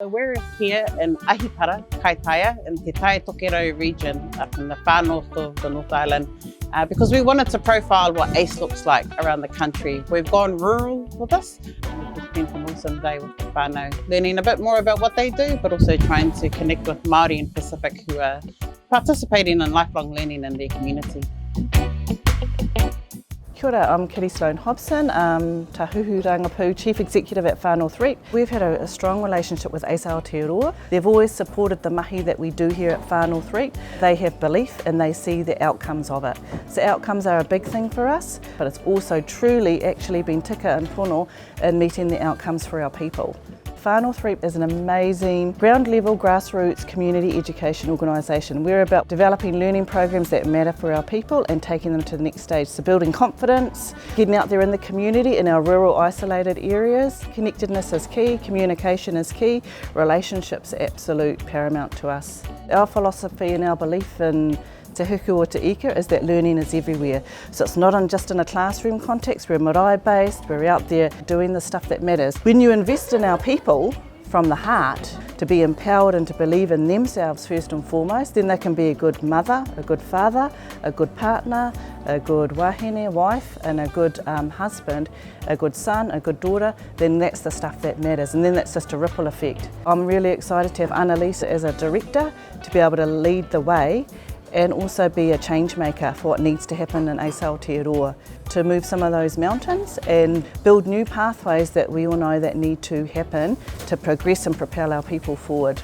So we're here in Ahipara, Kaitaia, in Te Tai Tokerau region, up in the far north of the North Island, because we wanted to profile what ACE looks like around the country. We've gone rural with this. We've just spent an awesome day with the whānau, learning a bit more about what they do, but also trying to connect with Māori and Pacific who are participating in lifelong learning in their community. Kia ora, I'm Kiri Sloane-Hobson, Tahuhu Rangapū, Chief Executive at Far North Rec. We've had a strong relationship with ACE Aotearoa. They've always supported the mahi that we do here at Far North Rec. They have belief and they see the outcomes of it. So outcomes are a big thing for us, but it's also truly actually been tika and whono in meeting the outcomes for our people. Far North Rec is an amazing ground-level grassroots community education organisation. We're about developing learning programs that matter for our people and taking them to the next stage. So building confidence, getting out there in the community in our rural isolated areas. Connectedness is key, communication is key, relationships are absolute paramount to us. Our philosophy and our belief in Te Hiku or Te Ika is that learning is everywhere. So it's not just in a classroom context, we're marae-based, we're out there doing the stuff that matters. When you invest in our people from the heart to be empowered and to believe in themselves first and foremost, then they can be a good mother, a good father, a good partner, a good wahine, wife, and a good husband, a good son, a good daughter, then that's the stuff that matters, and then that's just a ripple effect. I'm really excited to have Annalisa as a director to be able to lead the way and also be a change maker for what needs to happen in ACE Aotearoa, to move some of those mountains and build new pathways that we all know that need to happen to progress and propel our people forward.